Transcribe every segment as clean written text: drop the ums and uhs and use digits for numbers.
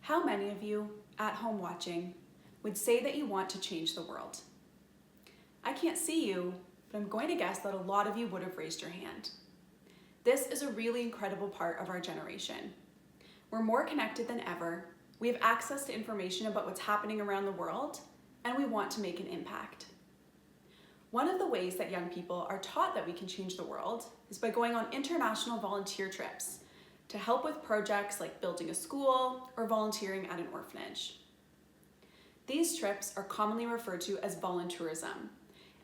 How many of you, at home watching, would say that you want to change the world? I can't see you, but I'm going to guess that a lot of you would have raised your hand. This is a really incredible part of our generation. We're more connected than ever, we have access to information about what's happening around the world, and we want to make an impact. One of the ways that young people are taught that we can change the world is by going on international volunteer trips to help with projects like building a school or volunteering at an orphanage. These trips are commonly referred to as voluntourism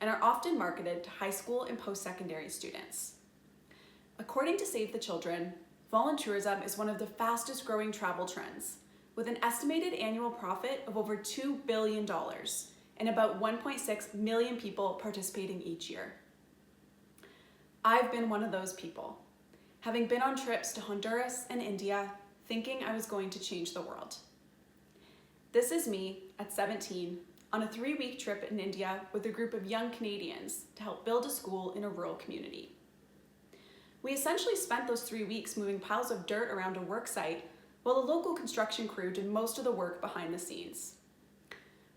and are often marketed to high school and post-secondary students. According to Save the Children, voluntourism is one of the fastest growing travel trends, with an estimated annual profit of over $2 billion and about 1.6 million people participating each year. I've been one of those people, having been on trips to Honduras and India, thinking I was going to change the world. This is me at 17 on a 3-week trip in India with a group of young Canadians to help build a school in a rural community. We essentially spent those 3 weeks moving piles of dirt around a work site while a local construction crew did most of the work behind the scenes.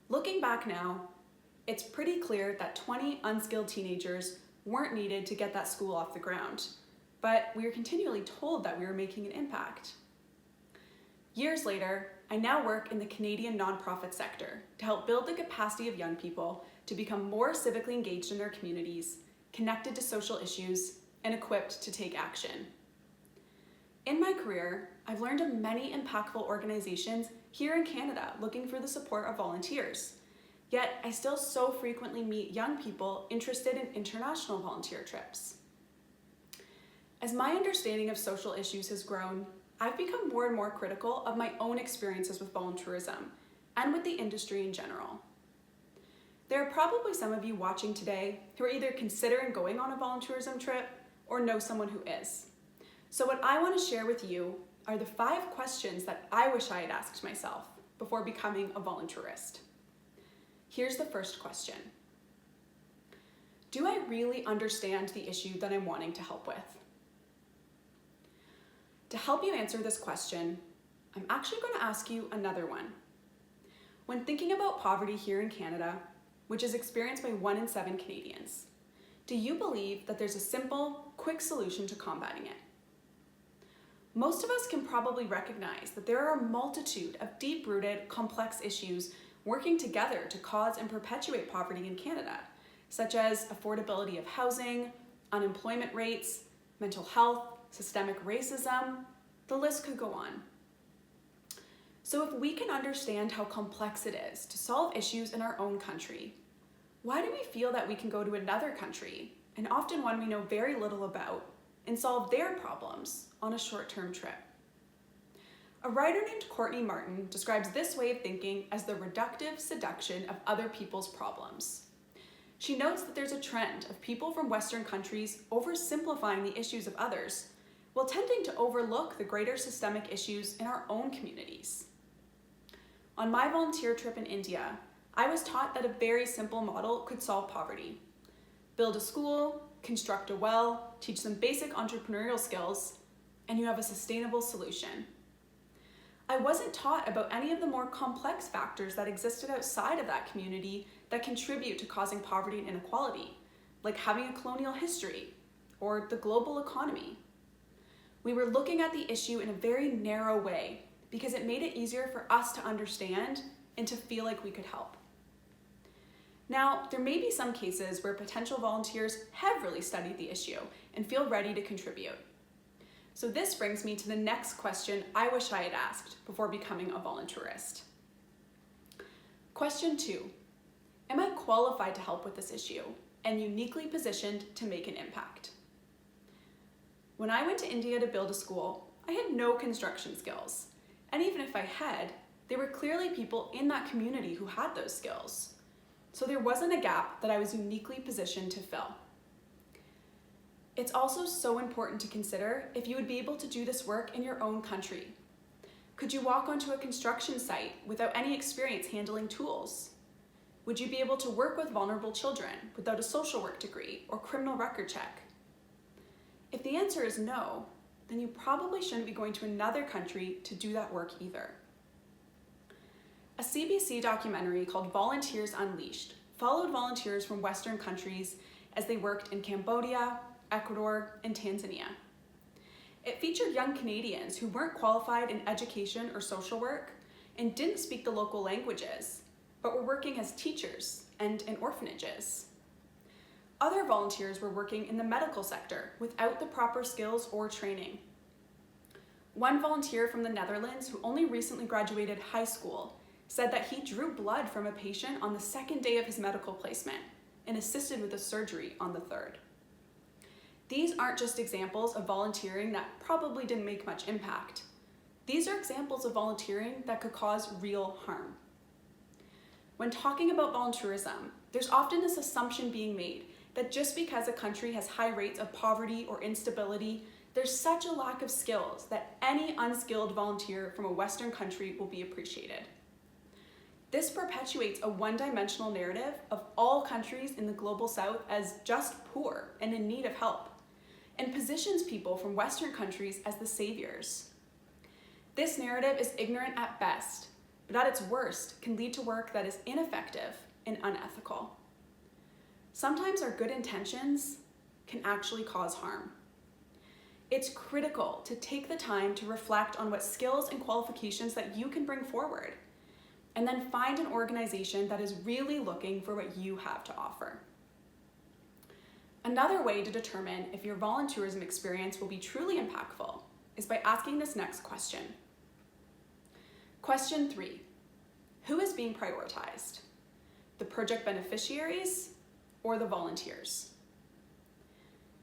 Looking back now, it's pretty clear that 20 unskilled teenagers weren't needed to get that school off the ground, but we were continually told that we were making an impact. Years later, I now work in the Canadian nonprofit sector to help build the capacity of young people to become more civically engaged in their communities, connected to social issues, and equipped to take action. In my career, I've learned of many impactful organizations here in Canada looking for the support of volunteers. Yet, I still so frequently meet young people interested in international volunteer trips. As my understanding of social issues has grown, I've become more and more critical of my own experiences with volunteerism and with the industry in general. There are probably some of you watching today who are either considering going on a volunteerism trip or know someone who is. So what I want to share with you are the 5 questions that I wish I had asked myself before becoming a voluntourist. Here's the first question. Do I really understand the issue that I'm wanting to help with? To help you answer this question, I'm actually going to ask you another one. When thinking about poverty here in Canada, which is experienced by 1 in 7 Canadians, do you believe that there's a simple, quick solution to combating it? Most of us can probably recognize that there are a multitude of deep-rooted, complex issues working together to cause and perpetuate poverty in Canada, such as affordability of housing, unemployment rates, mental health, systemic racism, the list could go on. So if we can understand how complex it is to solve issues in our own country, why do we feel that we can go to another country, and often one we know very little about, and solve their problems on a short-term trip? A writer named Courtney Martin describes this way of thinking as the reductive seduction of other people's problems. She notes that there's a trend of people from Western countries oversimplifying the issues of others, while tending to overlook the greater systemic issues in our own communities. On my volunteer trip in India, I was taught that a very simple model could solve poverty. Build a school, construct a well, teach them basic entrepreneurial skills, and you have a sustainable solution. I wasn't taught about any of the more complex factors that existed outside of that community that contribute to causing poverty and inequality, like having a colonial history or the global economy. We were looking at the issue in a very narrow way because it made it easier for us to understand and to feel like we could help. Now, there may be some cases where potential volunteers have really studied the issue and feel ready to contribute. So this brings me to the next question I wish I had asked before becoming a voluntourist. Question 2, am I qualified to help with this issue and uniquely positioned to make an impact? When I went to India to build a school, I had no construction skills. And even if I had, there were clearly people in that community who had those skills. So there wasn't a gap that I was uniquely positioned to fill. It's also so important to consider if you would be able to do this work in your own country. Could you walk onto a construction site without any experience handling tools? Would you be able to work with vulnerable children without a social work degree or criminal record check? If the answer is no, then you probably shouldn't be going to another country to do that work either. A CBC documentary called Volunteers Unleashed followed volunteers from Western countries as they worked in Cambodia, Ecuador, and Tanzania. It featured young Canadians who weren't qualified in education or social work and didn't speak the local languages, but were working as teachers and in orphanages. Other volunteers were working in the medical sector without the proper skills or training. One volunteer from the Netherlands who only recently graduated high school said that he drew blood from a patient on the second day of his medical placement and assisted with a surgery on the third. These aren't just examples of volunteering that probably didn't make much impact. These are examples of volunteering that could cause real harm. When talking about voluntourism, there's often this assumption being made that just because a country has high rates of poverty or instability, there's such a lack of skills that any unskilled volunteer from a Western country will be appreciated. This perpetuates a one-dimensional narrative of all countries in the global South as just poor and in need of help, and positions people from Western countries as the saviors. This narrative is ignorant at best, but at its worst can lead to work that is ineffective and unethical. Sometimes our good intentions can actually cause harm. It's critical to take the time to reflect on what skills and qualifications that you can bring forward, and then find an organization that is really looking for what you have to offer. Another way to determine if your voluntourism experience will be truly impactful is by asking this next question. Question 3, who is being prioritized? The project beneficiaries or the volunteers?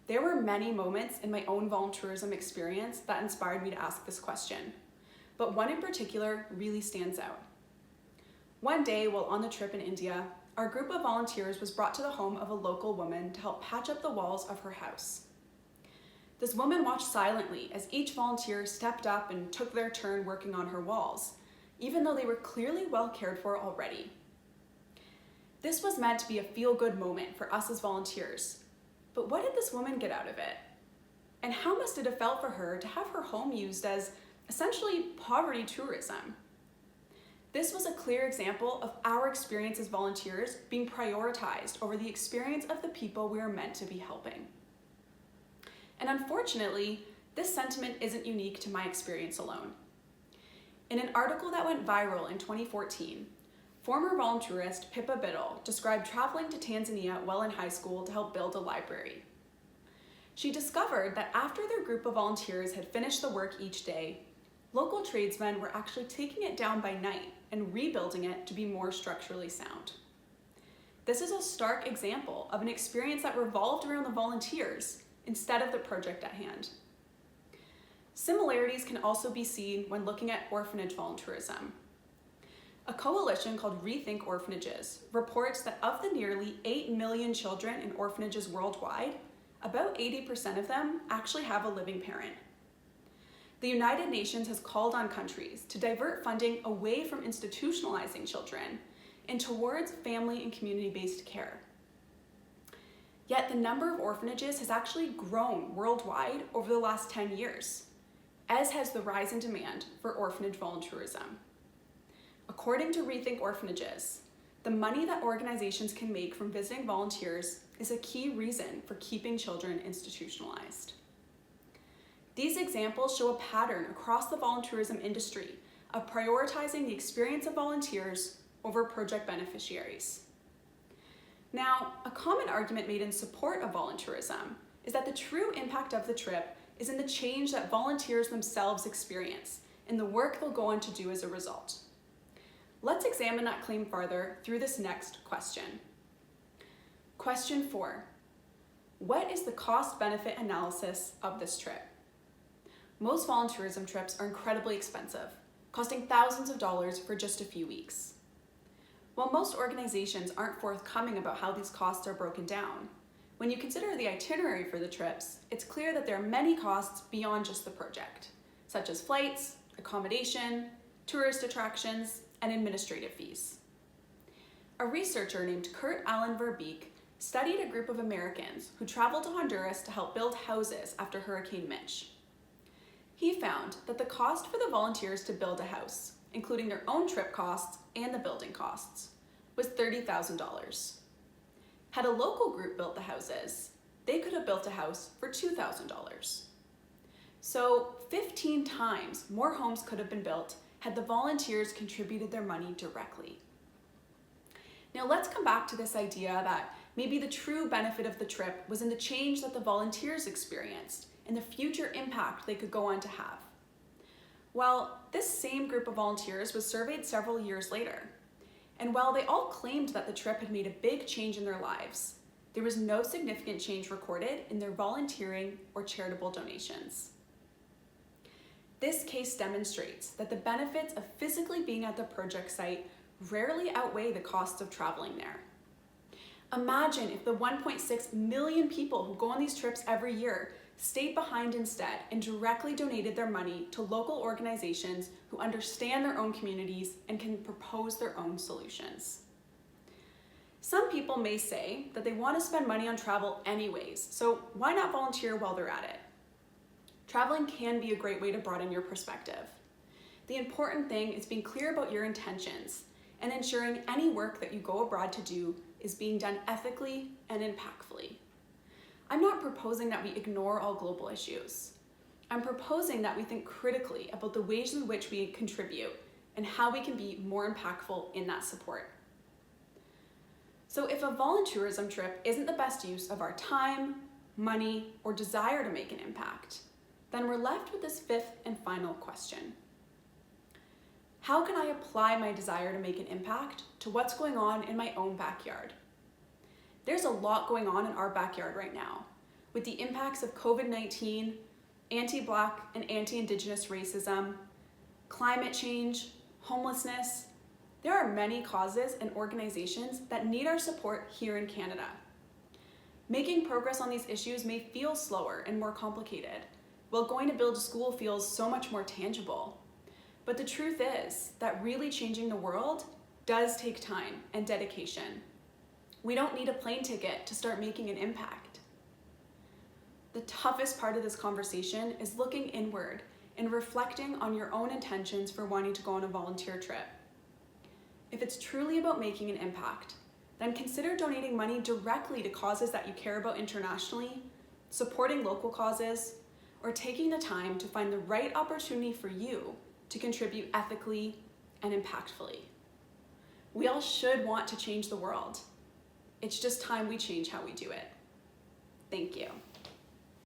There were many moments in my own voluntourism experience that inspired me to ask this question, but one in particular really stands out. One day while on the trip in India, our group of volunteers was brought to the home of a local woman to help patch up the walls of her house. This woman watched silently as each volunteer stepped up and took their turn working on her walls, even though they were clearly well cared for already. This was meant to be a feel-good moment for us as volunteers, but what did this woman get out of it? And how must it have felt for her to have her home used as essentially poverty tourism? This was a clear example of our experience as volunteers being prioritized over the experience of the people we are meant to be helping. And unfortunately, this sentiment isn't unique to my experience alone. In an article that went viral in 2014, former voluntourist Pippa Biddle described traveling to Tanzania while in high school to help build a library. She discovered that after their group of volunteers had finished the work each day, local tradesmen were actually taking it down by night and rebuilding it to be more structurally sound. This is a stark example of an experience that revolved around the volunteers instead of the project at hand. Similarities can also be seen when looking at orphanage voluntourism. A coalition called Rethink Orphanages reports that of the nearly 8 million children in orphanages worldwide, about 80% of them actually have a living parent. The United Nations has called on countries to divert funding away from institutionalizing children and towards family and community-based care. Yet the number of orphanages has actually grown worldwide over the last 10 years, as has the rise in demand for orphanage voluntourism. According to Rethink Orphanages, the money that organizations can make from visiting volunteers is a key reason for keeping children institutionalized. These examples show a pattern across the voluntourism industry of prioritizing the experience of volunteers over project beneficiaries. Now, a common argument made in support of voluntourism is that the true impact of the trip is in the change that volunteers themselves experience and the work they'll go on to do as a result. Let's examine that claim farther through this next question. Question 4. What is the cost-benefit analysis of this trip? Most voluntourism trips are incredibly expensive, costing thousands of dollars for just a few weeks. While most organizations aren't forthcoming about how these costs are broken down, when you consider the itinerary for the trips, it's clear that there are many costs beyond just the project, such as flights, accommodation, tourist attractions, and administrative fees. A researcher named Kurt Allen Verbeek studied a group of Americans who traveled to Honduras to help build houses after Hurricane Mitch. He found that the cost for the volunteers to build a house including their own trip costs and the building costs, was $30,000. Had a local group built the houses, they could have built a house for $2,000. So 15 times more homes could have been built had the volunteers contributed their money directly. Now let's come back to this idea that maybe the true benefit of the trip was in the change that the volunteers experienced and the future impact they could go on to have. Well, this same group of volunteers was surveyed several years later. And while they all claimed that the trip had made a big change in their lives, there was no significant change recorded in their volunteering or charitable donations. This case demonstrates that the benefits of physically being at the project site rarely outweigh the costs of traveling there. Imagine if the 1.6 million people who go on these trips every year stayed behind instead and directly donated their money to local organizations who understand their own communities and can propose their own solutions. Some people may say that they want to spend money on travel anyways, so why not volunteer while they're at it? Traveling can be a great way to broaden your perspective. The important thing is being clear about your intentions and ensuring any work that you go abroad to do is being done ethically and impactfully. I'm not proposing that we ignore all global issues. I'm proposing that we think critically about the ways in which we contribute and how we can be more impactful in that support. So if a voluntourism trip isn't the best use of our time, money, or desire to make an impact, then we're left with this fifth and final question. How can I apply my desire to make an impact to what's going on in my own backyard? There's a lot going on in our backyard right now, with the impacts of COVID-19, anti-Black and anti-Indigenous racism, climate change, homelessness. There are many causes and organizations that need our support here in Canada. Making progress on these issues may feel slower and more complicated, while going to build a school feels so much more tangible. But the truth is that really changing the world does take time and dedication. We don't need a plane ticket to start making an impact. The toughest part of this conversation is looking inward and reflecting on your own intentions for wanting to go on a volunteer trip. If it's truly about making an impact, then consider donating money directly to causes that you care about internationally, supporting local causes, or taking the time to find the right opportunity for you to contribute ethically and impactfully. We all should want to change the world. It's just time we change how we do it. Thank you.